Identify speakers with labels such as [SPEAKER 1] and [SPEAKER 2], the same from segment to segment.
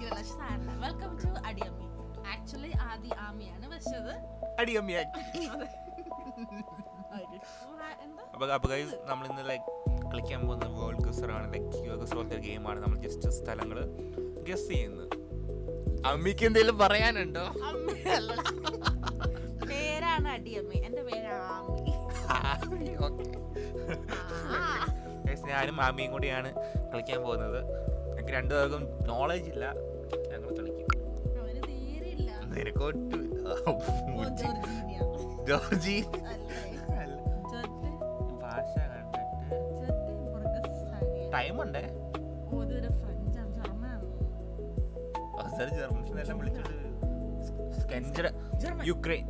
[SPEAKER 1] Welcome to അടിയമ്മി. Actually ആദ്യ ആമിയാണ് വെച്ചത്.
[SPEAKER 2] അപ്പോൾ ഗൈസ് നമ്മൾ ഇന്ന് ലൈക്ക് കളിക്കാൻ പോകുന്ന വേൾഡ് ഗസറാണ്. ലൈക്ക് വേൾഡ് ഗസർ ഗെയിമാണ്. നമ്മൾ ജസ്റ്റ് സ്ഥലങ്ങൾ ഗസ് ചെയ്യുന്നത്. അമ്മിക്ക് എന്തെങ്കിലും പറയാനുണ്ടോ?
[SPEAKER 1] പേരാണ് അടിയമ്മി, എന്റെ പേര് ആമി.
[SPEAKER 2] ഞാനും ആമിയും കൂടിയാണ് കളിക്കാൻ പോകുന്നത്. ഞങ്ങൾക്ക് രണ്ടുപേർക്കും നോളേജ് ഇല്ല, ഞങ്ങൾ കളിക്കും. ജോർജി ഭാഷ കണ്ടിട്ട് ടൈമുണ്ടേ. ജർമ്മൻസിനെല്ലാം വിളിച്ചിട്ട് യുക്രൈൻ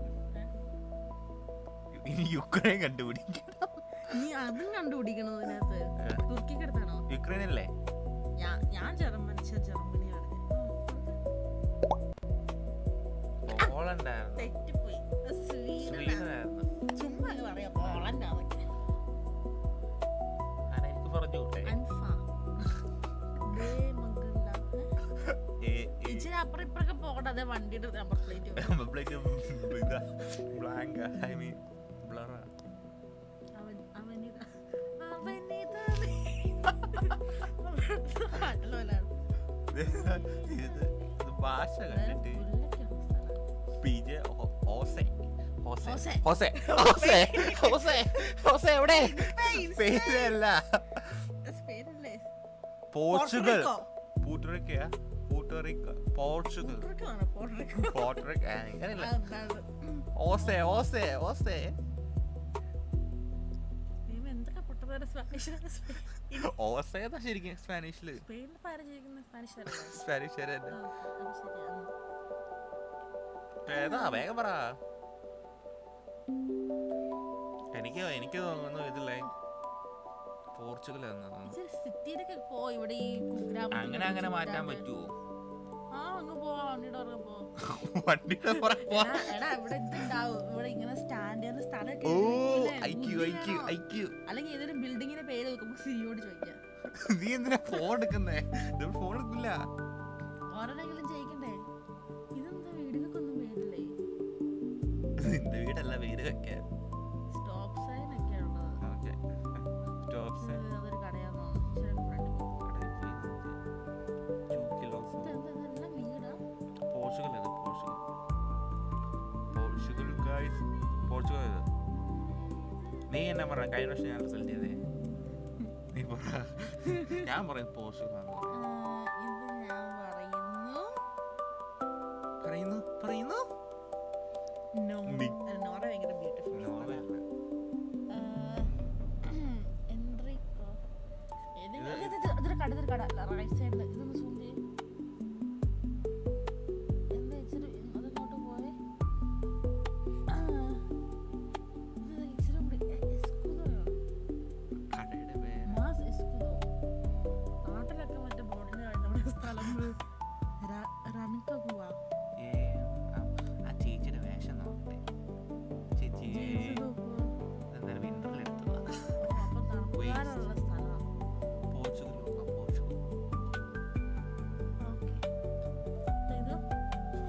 [SPEAKER 2] യുക്രൈൻ കണ്ടുപിടിക്കണം.
[SPEAKER 1] നീ അതും കണ്ടുപിടിക്കണതിനകത്ത് തുർക്കിക്കടുത്താണോ?
[SPEAKER 2] യുക്രൈൻ അല്ലേ?
[SPEAKER 1] ഞാൻ ജർമ്മനി തെറ്റിപ്പോയി.
[SPEAKER 2] സ്വീഡനായിരുന്നു.
[SPEAKER 1] ചുമ്മാ പറയാ പോളണ്ടാന്നൊക്കെ.
[SPEAKER 2] എനിക്ക് പറഞ്ഞു കൂട്ടെ.
[SPEAKER 1] ഇച്ചിരി അപ്പുറം ഇപ്പറൊക്കെ പോകട്ടെ. അതെ വണ്ടിയുടെ number plate
[SPEAKER 2] blank I mean ബ്ലറാ. ഭാഷ കണ്ടിട്ട് പോർച്ചുഗൽ ശരിക്കും സ്പാനിഷില് സ്പാനിഷ് ഏതാ വേഗം പറ. എനിക്ക് തോന്നുന്നു ഇതില്ലേ പോർച്ചുഗൽ അങ്ങനെ മാറ്റാൻ പറ്റുമോ?
[SPEAKER 1] അല്ലെങ്കിൽ ഏതൊരു ബിൽഡിങ്ങിന്റെ പേര് നോക്കുമ്പോ സിരിയോട് ചോദിക്കാം.
[SPEAKER 2] നീ എന്തിനാ ഫോൺ എടുക്കുന്നേ? ഫോൺ എടുക്കില്ല.
[SPEAKER 1] ഓരോരെങ്കിലും ജയിക്കണ്ടേ? ഇതെന്താ വീടുകൾക്കൊന്നും പേരില്ലേ?
[SPEAKER 2] നിന്റെ വീടല്ല പേര് വെക്കാൻ.
[SPEAKER 1] സ്റ്റോപ്പ് സൈൻ ഒക്കെ ഉള്ളത്.
[SPEAKER 2] സ്റ്റോപ്പ് സൈൻ
[SPEAKER 1] അതൊരു കടയാണോ?
[SPEAKER 2] പോർച്ചുഗൽ. നീ എന്നാ പറഞ്ഞ? കഴിഞ്ഞ വർഷം ഞാൻ റിസൾട്ട് ചെയ്തേ. നീ ഞാൻ പറയും പോർച്ചുഗൽ പറയുന്നു.
[SPEAKER 1] റൈറ്റ് സൈഡിൽ ഇതൊന്ന് സൂം ചെയ്യും. എന്താ ഇച്ചിരി അതങ്ങോട്ട് പോയെ? ഇച്ചിരി കൂടി നാട്ടിലൊക്കെ മറ്റേ ബോർഡിന് നമ്മുടെ സ്ഥലം റണിക്കുവാ.
[SPEAKER 2] ചേച്ചിയുടെ വേഷം നോക്കട്ടെ. ചേച്ചി വിന്ററിൽ എടുത്തതാ.
[SPEAKER 1] തണുപ്പാനുള്ള സ്ഥലമാണ്
[SPEAKER 2] പോർച്ചുഗൽ.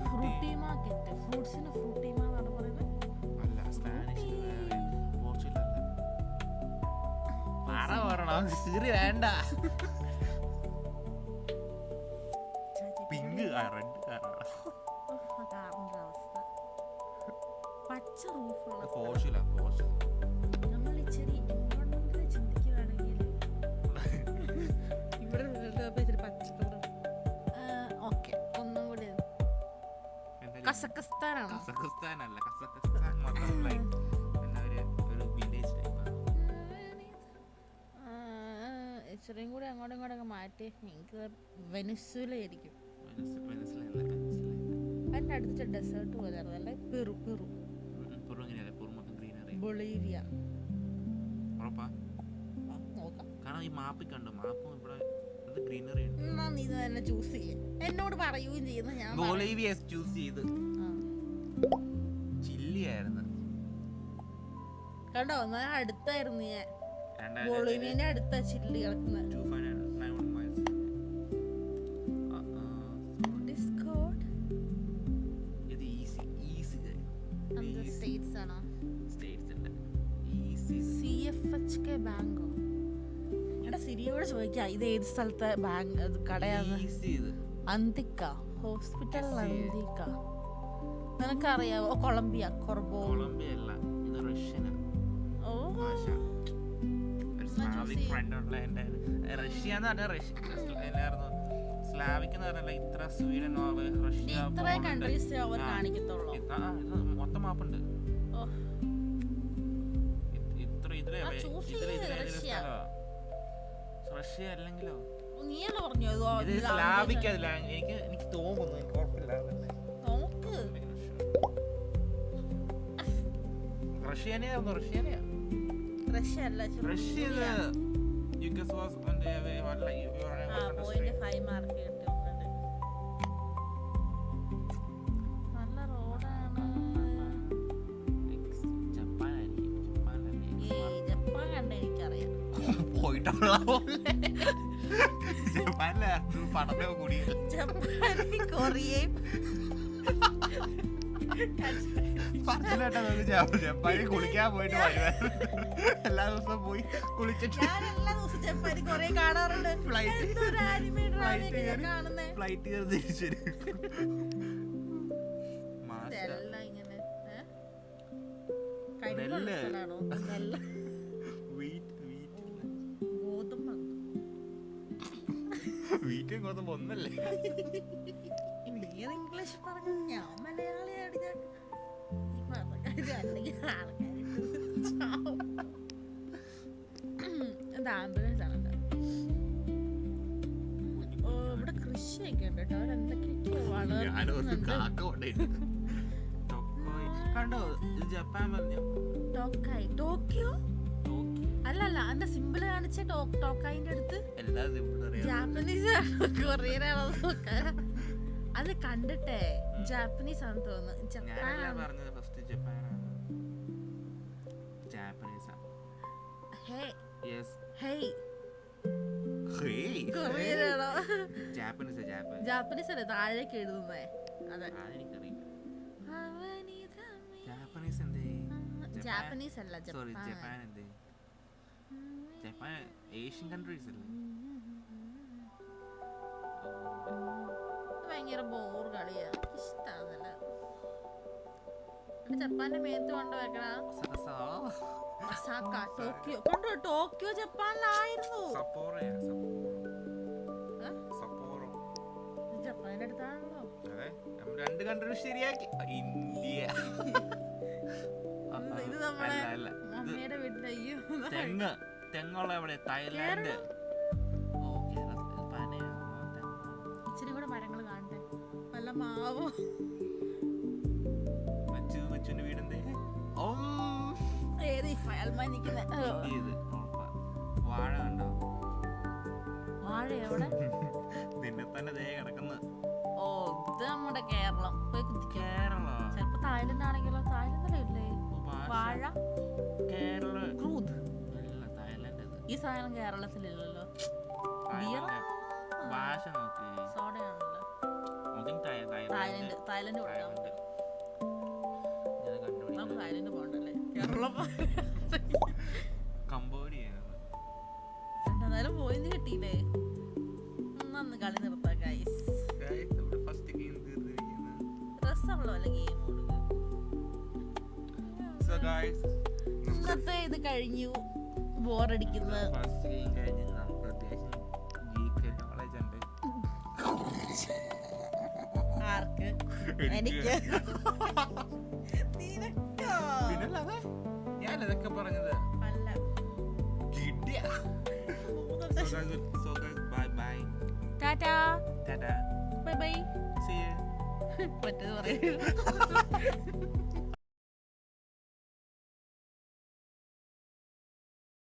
[SPEAKER 1] ഫ്രൂട്ടി മാർക്കറ്റ്. ഫ്രൂട്ട്സിന് ഫ്രൂട്ടിമ എന്നാണ് പറയുന്നത്.
[SPEAKER 2] അല്ല, സ്പാനിഷ് പോർച്ചുഗൽ അല്ല. സിറി വേണ്ട. പിങ്ക് റെഡ് കാറാണ്.
[SPEAKER 1] കാറിന്റെ അവസ്ഥ പച്ച റൂഫുള്ള
[SPEAKER 2] പോർച്ചുഗൽ.
[SPEAKER 1] നമ്മൾ ഇച്ചിരി എൻവയോൺമെന്റിൽ ചിന്തിക്കുകയാണെങ്കിൽ ഇവിടെ ഇച്ചിരി പച്ചക്കറി. ഓക്കെ, ഒന്നും കൂടി. കസക്കസ്ഥാനാണോ?
[SPEAKER 2] കസക്കസ്ഥാനല്ല, കസക്കസ്ഥാൻ ഒരു വില്ലേജ് ടൈപ്പാണ്.
[SPEAKER 1] ഇച്ചിരിയും കൂടി അങ്ങോട്ടും ഇങ്ങോട്ടൊക്കെ മാറ്റി എനിക്ക് വെനിസ്വേല ആയിരിക്കും. അതിൻ്റെ അടുത്ത ഡെസേർട്ട് പോലെ അല്ലേ? Peru Bolivia. നോക്കാം.
[SPEAKER 2] കാരണം ഈ മാപ്പിൽ കണ്ടു, മാപ്പും ഇവിടെ ഗ്രീനറി ഉണ്ട്.
[SPEAKER 1] നീ തന്നെ ചൂസ് ചെയ്യും. എന്നോട് പറയുകയും ചെയ്യുന്നു. ഞാൻ
[SPEAKER 2] ബൊളീവിയ ചൂസ് ചെയ്ത്. ചില്ലി ആയിരുന്നു
[SPEAKER 1] കണ്ടോ? ഞാൻ അടുത്തായിരുന്നു. ഞാൻ ബൊളീവിയന്റെ അടുത്ത ചില്ലി കിടക്കുന്നത്. സിരിയോട് ചോദിക്കാം ഇത് ഏത് സ്ഥലത്തെ ബാങ്ക് കടയാന്ന്.
[SPEAKER 2] ഈസി ഇത്.
[SPEAKER 1] അന്തിക്ക ഹോസ്പിറ്റൽ അന്തിക്ക നിനക്കറിയാവോ? കൊളംബിയ കൊർബോ.
[SPEAKER 2] കൊളംബിയ അല്ല, ഇത് റഷ്യനാ.
[SPEAKER 1] ഓ
[SPEAKER 2] ഭാഷ ഒരു സ്ലാവിക് ഫ്രണ്ട് ഉള്ള എൻ്റെ റഷ്യ എന്ന് പറഞ്ഞാൽ എന്നായിരുന്നു സ്ലാവിക് എന്ന് പറഞ്ഞാൽ ഇത്ര സ്വീഡൻ, നോർവേ, റഷ്യ,
[SPEAKER 1] ഇത്ര കൺട്രീസ് അവർ കാണിക്കത്തുള്ളൂ.
[SPEAKER 2] ഇത് മൊത്തം മാപ്പുണ്ട്. ഇത്ര ഇതിലെ റഷ്യ അല്ലെങ്കിലോ
[SPEAKER 1] നീയല്ലേ പറഞ്ഞോ
[SPEAKER 2] ഇത് സ്ലാവിക് അല്ല, എനിക്ക് തോന്നുന്നു, എനിക്ക് ഉറപ്പില്ല.
[SPEAKER 1] നോക്ക്
[SPEAKER 2] റഷ്യനെയാ
[SPEAKER 1] റഷ്യ അല്ല
[SPEAKER 2] റഷ്യ
[SPEAKER 1] പോയിന്റ് 5 മാർക്ക് കിട്ടുന്നുണ്ട്. നല്ല റോഡാണ്. ജപ്പാൻ കണ്ട എനിക്കറിയാം. ജപ്പാനും കൊറിയയും
[SPEAKER 2] ജപ്പാനിൽ കുളിക്കാൻ പോയിട്ട് എല്ലാ ദിവസവും പോയി കുളിച്ചിട്ട്
[SPEAKER 1] ഞാൻ എല്ലാ ദിവസവും ജപ്പാനിൽ കൊറിയ കാണാറുണ്ട്. എന്തൊരു animated ആണ് ഞാൻ കാണുന്നേ.
[SPEAKER 2] ഫ്ലൈറ്റ് കയറി തിരിച്ചു
[SPEAKER 1] ഇതെല്ലാം ഇങ്ങനെ കരിമ്പുള്ള സ്ഥലമാണോ? നല്ല ഗോതമ്പ്
[SPEAKER 2] വീട്ടിൽ ഗോതമ്പ് ഒന്നല്ലേ?
[SPEAKER 1] നീ ഇംഗ്ലീഷ് പറഞ്ഞു, ഞാൻ മലയാളിയാണ്. ഞാൻ അല്ലെങ്കിൽ ആൾക്കാർ ആംബുലൻസ് ആണ്. ഇവിടെ കൃഷിയൊക്കെ ഉണ്ട് കേട്ടോ. അവരെന്തൊക്കെയോ വളർത്തുന്നുണ്ട്.
[SPEAKER 2] കണ്ടോ ജപ്പാൻ പറഞ്ഞു
[SPEAKER 1] ടോക്കിയോ അല്ലല്ല, അതിന്റെ സിമ്പിൾ കാണിച്ച ടോക്കായിന്റെ അടുത്ത് ജാപ്പനീസ് കൊറിയനാണോ നോക്കാൻ. അത് കണ്ടിട്ടേ ജാപ്പനീസ് ആണെന്ന് തോന്നുന്നു. ജാപ്പനീസ് അല്ലേ താഴേക്ക് എഴുതുന്നേ? അതെ ജാപ്പനീസ് അല്ല,
[SPEAKER 2] ജപ്പാൻ ഏഷ്യൻ കൺട്രീസ് അല്ലേ?
[SPEAKER 1] ഭയങ്കര ബോർ കളിയാ, ഇഷ്ടാവുന്നില്ല. ജപ്പാന്റെ മേത്ത് കൊണ്ടുവെക്കണ ടോക്കിയോ കൊണ്ടോ. ടോക്കിയോ ജപ്പാനിലായിരുന്നു. ജപ്പാന്റെ അടുത്താണല്ലോ.
[SPEAKER 2] രണ്ട് കൺട്രി ശരിയാക്കി. ഇന്ത്യ
[SPEAKER 1] ഇത് നമ്മളെ മമ്മിയുടെ വീട്ടിലെ
[SPEAKER 2] തെങ്ങുള്ള എവിടെ? തായ്ലാൻഡ്.
[SPEAKER 1] ഇച്ചിരി കൂടെ മരങ്ങൾ കാണട്ടെ, വല്ല മാവോ.
[SPEAKER 2] മച്ചുവിന്റെ വീടെന്തേ?
[SPEAKER 1] ഏത് ഫയൽമാൻ നിൽക്കുന്നത്?
[SPEAKER 2] വാഴ കണ്ടോ?
[SPEAKER 1] വാഴ എവിടെ?
[SPEAKER 2] നിന്നെ തന്നെ ദേ കിടക്കുന്ന.
[SPEAKER 1] ഓ ഇത് നമ്മുടെ കേരളം.
[SPEAKER 2] കേരള
[SPEAKER 1] ചിലപ്പോ തായ്ലൻഡ് ആണെങ്കിലോ? തായ്ലൻഡിലേ ഇല്ലേ വാഴ?
[SPEAKER 2] കേരള
[SPEAKER 1] ക്രൂദ്
[SPEAKER 2] തായ്ലൻഡ്.
[SPEAKER 1] ഈ സാധനം കേരളത്തിലില്ലല്ലോ.
[SPEAKER 2] ഭാഷ നോക്കി
[SPEAKER 1] സോഡയാണല്ലോ. തായ്ലൻഡ് കൊടുക്കാം. നമുക്ക് തായ്ലൻഡ് പോകണ്ടല്ലേ? കേരളം
[SPEAKER 2] കംബോഡിയ.
[SPEAKER 1] എന്തായാലും പോയിന്റ് കിട്ടിയില്ലേ? നന്ന് കളി നിർത്താം ഗൈസ്. രസമുള്ള വല്ല ഗെയിം കൊടുക്കുക. ഇന്നത്തെ ഇത് കഴിഞ്ഞു. ബോറടിക്കുന്നത് ആർക്ക്? എനിക്ക്.
[SPEAKER 2] ഞാൻ ഇതൊക്കെ പറഞ്ഞത്
[SPEAKER 1] അല്ല. Tata bye bye.
[SPEAKER 2] See you.
[SPEAKER 1] മറ്റേത് പറയാ.